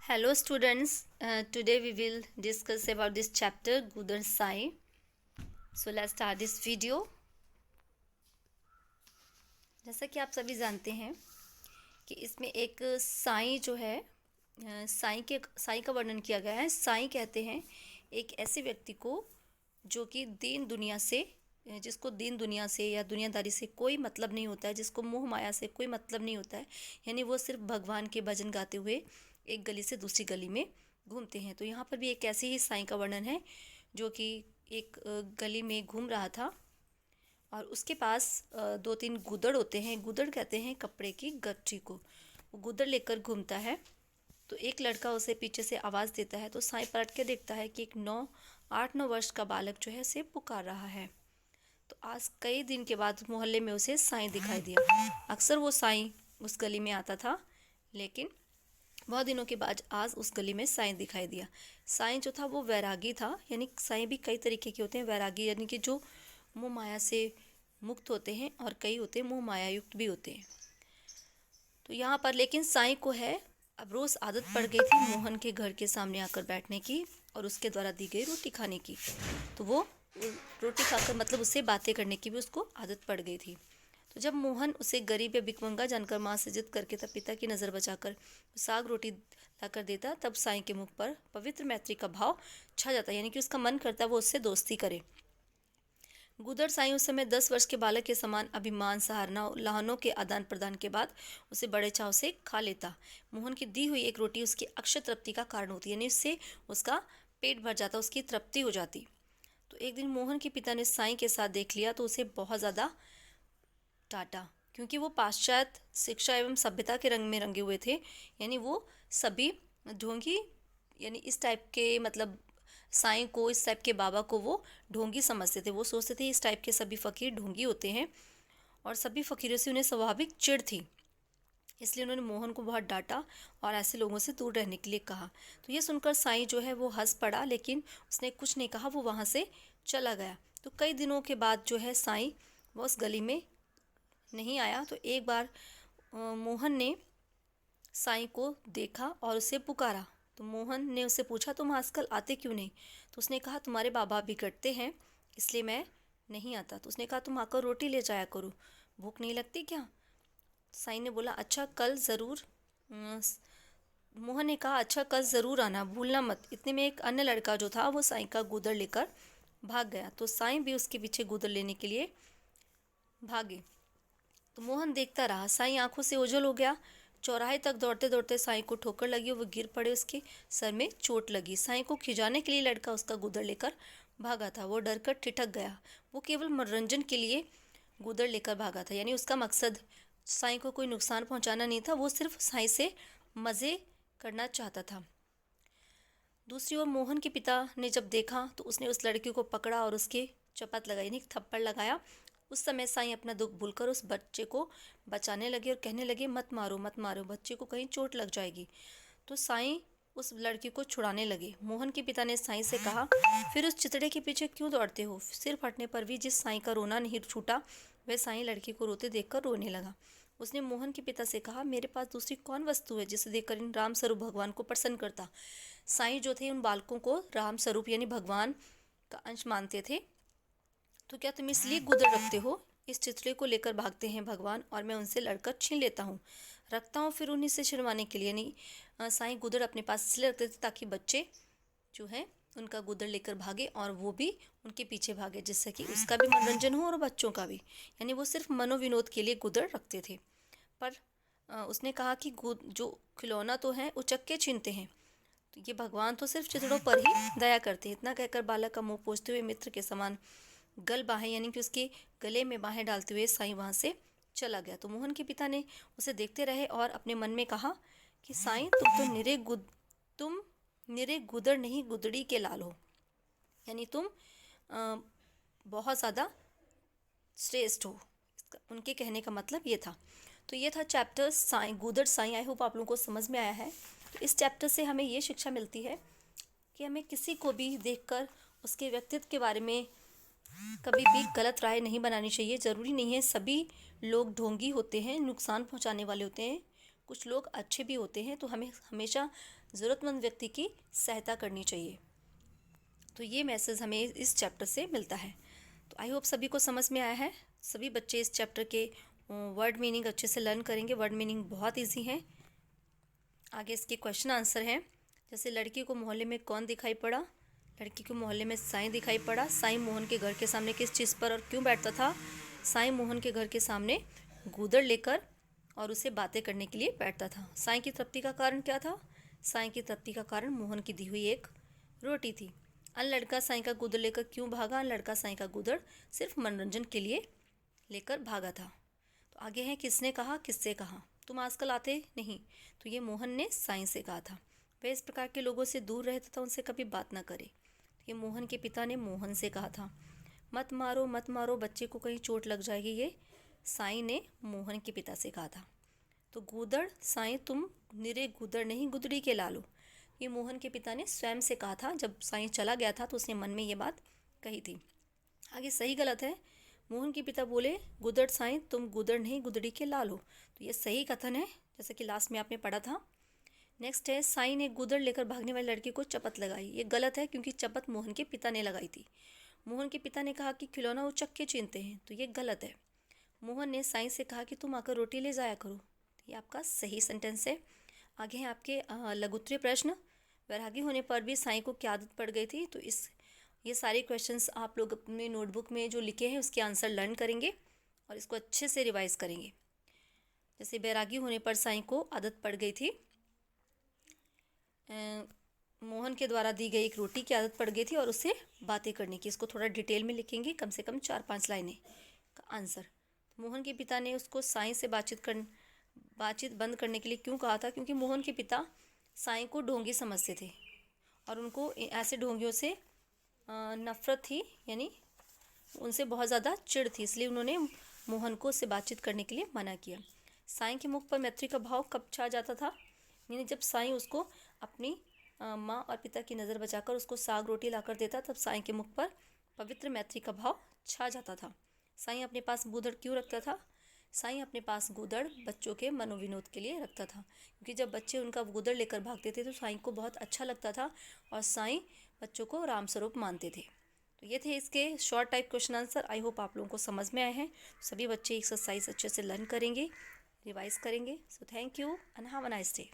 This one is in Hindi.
Hello students, today we will discuss about this chapter Gudar Sai. So let's start this video. जैसा कि आप सभी जानते हैं कि इसमें एक साईं जो है साईं का वर्णन किया गया है। साईं कहते हैं एक ऐसे व्यक्ति को जो कि जिसको दीन दुनिया से या दुनियादारी से कोई मतलब नहीं होता है, जिसको मोह माया से कोई मतलब नहीं होता है, यानी वो सिर्फ भगवान के भजन गाते हुए एक गली से दूसरी गली में घूमते हैं। तो यहाँ पर भी एक ऐसे ही साईं का वर्णन है जो कि एक गली में घूम रहा था और उसके पास दो तीन गुदड़ होते हैं। गुदड़ कहते हैं कपड़े की गठरी को। वो गुदड़ लेकर घूमता है। तो एक लड़का उसे पीछे से आवाज़ देता है तो साईं पलट के देखता है कि एक 8-9 वर्ष का बालक जो है उसे पुकार रहा है। तो आज कई दिन के बाद मोहल्ले में उसे साईं दिखाई दिया। अक्सर वो साईं उस गली में आता था, लेकिन बहुत दिनों के बाद आज उस गली में साईं दिखाई दिया। साईं जो था वो वैरागी था, यानी साईं भी कई तरीके के होते हैं। वैरागी यानी कि जो मोह माया से मुक्त होते हैं और कई होते हैं मोह माया युक्त भी होते हैं। तो यहाँ पर लेकिन साईं को है अब रोज़ आदत पड़ गई थी मोहन के घर के सामने आकर बैठने की और उसके द्वारा दी गई रोटी खाने की। तो वो रोटी खाकर मतलब उससे बातें करने की भी उसको आदत पड़ गई थी। तो जब मोहन उसे गरीब या भिखमंगा जानकर माँ से जिद करके तब पिता की नज़र बचाकर साग रोटी लाकर देता, तब साईं के मुख पर पवित्र मैत्री का भाव छा जाता, यानी कि उसका मन करता वो उससे दोस्ती करे। गुदड़ साईं उस समय 10 वर्ष के बालक के समान अभिमान सहारना लाहनों के आदान प्रदान के बाद उसे बड़े चाव से खा लेता। मोहन की दी हुई एक रोटी उसकी अक्षय तृप्ति का कारण होती, यानी इससे उसका पेट भर जाता, उसकी तृप्ति हो जाती। तो एक दिन मोहन के पिता ने साईं के साथ देख लिया तो उसे बहुत ज़्यादा डांटा, क्योंकि वो पाश्चात्य शिक्षा एवं सभ्यता के रंग में रंगे हुए थे। यानी वो सभी ढोंगी, यानी इस टाइप के मतलब साईं को, इस टाइप के बाबा को वो ढोंगी समझते थे। वो सोचते थे इस टाइप के सभी फ़कीर ढोंगी होते हैं और सभी फ़कीरों से उन्हें स्वाभाविक चिढ़ थी। इसलिए उन्होंने मोहन को बहुत डांटा और ऐसे लोगों से दूर रहने के लिए कहा। तो ये सुनकर साईं जो है वो हंस पड़ा, लेकिन उसने कुछ नहीं कहा, वो वहाँ से चला गया। तो कई दिनों के बाद जो है साईं वो उस गली में नहीं आया। तो एक बार मोहन ने साईं को देखा और उसे पुकारा। तो मोहन ने उससे पूछा, तुम आजकल आते क्यों नहीं? तो उसने कहा, तुम्हारे बाबा बिगड़ते हैं इसलिए मैं नहीं आता। तो उसने कहा, तुम आकर रोटी ले जाया करो, भूख नहीं लगती क्या? साईं ने बोला, अच्छा कल ज़रूर। मोहन ने कहा, अच्छा कल ज़रूर आना, भूलना मत। इतने में एक अन्य लड़का जो था वो साईं का गुदड़ लेकर भाग गया। तो साईं भी उसके पीछे गुदड़ लेने के लिए भागे। तो मोहन देखता रहा। साईं आंखों से ओझल हो गया। चौराहे तक दौड़ते दौड़ते साईं को ठोकर लगी और वो गिर पड़े, उसके सर में चोट लगी। साईं को खिजाने के लिए लड़का उसका गुदड़ लेकर भागा था। वो डर कर ठिठक गया। वो केवल मनोरंजन के लिए गुदड़ लेकर भागा था, यानी उसका मकसद साईं को कोई नुकसान पहुंचाना नहीं था, वो सिर्फ साईं से मज़े करना चाहता था। दूसरी ओर मोहन के पिता ने जब देखा तो उसने उस लड़के को पकड़ा और उसके चपत लगाई, यानी थप्पड़ लगाया। उस समय साईं अपना दुख भूलकर उस बच्चे को बचाने लगे और कहने लगे, मत मारो मत मारो, बच्चे को कहीं चोट लग जाएगी। तो साईं उस लड़के को छुड़ाने लगे। मोहन के पिता ने साईं से कहा, फिर उस चितड़े के पीछे क्यों दौड़ते हो? सिर फटने पर भी जिस साईं का रोना नहीं छूटा, वह साईं लड़के को रोते देखकर रोने लगा। उसने मोहन के पिता से कहा, मेरे पास दूसरी कौन वस्तु है जिसे देखकर इन राम स्वरूप भगवान को प्रसन्न करता? साईं जो थे उन बालकों को राम स्वरूप यानी भगवान का अंश मानते थे। तो क्या तुम इसलिए गुदड़ रखते हो? इस चितड़े को लेकर भागते हैं भगवान और मैं उनसे लड़कर छीन लेता हूँ, रखता हूँ फिर उन्हीं से छुड़वाने के लिए। नहीं, साईं गुदड़ अपने पास इसलिए रखते थे ताकि बच्चे जो है उनका गुदड़ लेकर भागे और वो भी उनके पीछे भागे, जिससे कि उसका भी मनोरंजन हो और बच्चों का भी। यानी वो सिर्फ मनोविनोद के लिए गुदड़ रखते थे। पर उसने कहा कि जो खिलौना तो है उचक्के छीनते हैं, तो ये भगवान तो सिर्फ चितड़ों पर ही दया करते हैं। इतना कहकर बालक का मुंह पोंछते हुए मित्र के समान गल बाहें, यानी कि उसके गले में बाहें डालते हुए साईं वहाँ से चला गया। तो मोहन के पिता ने उसे देखते रहे और अपने मन में कहा कि साईं तुम निरे गुदड़ नहीं गुदड़ी के लाल हो, यानी तुम बहुत ज़्यादा श्रेष्ठ हो। उनके कहने का मतलब ये था। तो ये था chapter Sai, Gudad Sai. I hope आप लोगों को समझ में आया है। तो इस चैप्टर से हमें ये शिक्षा मिलती है कि हमें किसी को भी देखकर उसके व्यक्तित्व के बारे में कभी भी गलत राय नहीं बनानी चाहिए। ज़रूरी नहीं है सभी लोग ढोंगी होते हैं, नुकसान पहुंचाने वाले होते हैं, कुछ लोग अच्छे भी होते हैं, तो हमें हमेशा ज़रूरतमंद व्यक्ति की सहायता करनी चाहिए। तो ये मैसेज हमें इस चैप्टर से मिलता है। तो आई होप सभी को समझ में आया है। सभी बच्चे इस चैप्टर के वर्ड मीनिंग अच्छे से लर्न करेंगे। वर्ड मीनिंग बहुत ईजी है। आगे इसके क्वेश्चन आंसर हैं। जैसे लड़की को मोहल्ले में कौन दिखाई पड़ा? लड़की को मोहल्ले में साईं दिखाई पड़ा। साईं मोहन के घर के सामने किस चीज़ पर और क्यों बैठता था? साईं मोहन के घर के सामने गूदड़ लेकर और उसे बातें करने के लिए बैठता था। साईं की तृप्ति का कारण क्या था? साईं की तृप्ति का कारण मोहन की दी हुई एक रोटी थी। अन लड़का साईं का गूदड़ लेकर क्यों भागा? अन लड़का साईं का गूदड़ सिर्फ मनोरंजन के लिए लेकर भागा था। तो आगे है किसने कहा, किससे कहा? तुम आजकल आते नहीं। तो ये मोहन ने साईं से कहा था। वह इस प्रकार के लोगों से दूर रहता था, उनसे कभी बात ना करे। ये मोहन के पिता ने मोहन से कहा था। मत मारो मत मारो, बच्चे को कहीं चोट लग जाएगी, ये साईं ने मोहन के पिता से कहा था। तो गूदड़ साईं तुम निरे गूदड़ नहीं गुदड़ी के लालो, ये मोहन के पिता ने स्वयं से कहा था। जब साईं चला गया था तो उसने मन में ये बात कही थी। आगे सही गलत है। मोहन के पिता बोले गूदड़ साईं तुम गूदड़ नहीं गुदड़ी के लाल हो, तो ये सही कथन है, जैसे कि लास्ट में आपने पढ़ा था। नेक्स्ट है साईं ने गूदड़ लेकर भागने वाली लड़की को चपत लगाई। ये गलत है, क्योंकि चपत मोहन के पिता ने लगाई थी। मोहन के पिता ने कहा कि खिलौना वो चक्के चीनते हैं, तो ये गलत है। मोहन ने साईं से कहा कि तुम आकर रोटी ले जाया करो, ये आपका सही सेंटेंस है। आगे हैं आपके लघुत्तरीय प्रश्न। वैरागी होने पर भी साईं को क्या आदत पड़ गई थी? तो ये सारे क्वेश्चंस आप लोग अपने नोटबुक में जो लिखे हैं उसके आंसर लर्न करेंगे और इसको अच्छे से रिवाइज करेंगे। जैसे बैरागी होने पर साईं को आदत पड़ गई थी, मोहन के द्वारा दी गई एक रोटी की आदत पड़ गई थी और उससे बातें करने की। इसको थोड़ा डिटेल में लिखेंगे, कम से कम 4-5 लाइनें का आंसर। मोहन के पिता ने उसको साईं से बातचीत बंद करने के लिए क्यों कहा था? क्योंकि मोहन के पिता साईं को ढोंगी समझते थे और उनको ऐसे ढोंगियों से नफ़रत थी, यानी उनसे बहुत ज़्यादा चिढ़ थी, इसलिए उन्होंने मोहन को उससे बातचीत करने के लिए मना किया। साईं के मुख पर मैत्री का भाव कब छा जाता था? यानी जब साईं उसको अपनी माँ और पिता की नज़र बचाकर उसको साग रोटी लाकर देता, तब साईं के मुख पर पवित्र मैत्री का भाव छा जाता था। साईं अपने पास गूदड़ क्यों रखता था? साईं अपने पास गूदड़ बच्चों के मनोविनोद के लिए रखता था, क्योंकि जब बच्चे उनका गूदड़ लेकर भागते थे तो साईं को बहुत अच्छा लगता था और साईं बच्चों को राम स्वरूप मानते थे। तो ये थे इसके शॉर्ट टाइप क्वेश्चन आंसर। आई होप आप लोगों को समझ में आए हैं। सभी बच्चे एक्सरसाइज अच्छे से लर्न करेंगे, रिवाइज करेंगे। So thank you and have a nice day.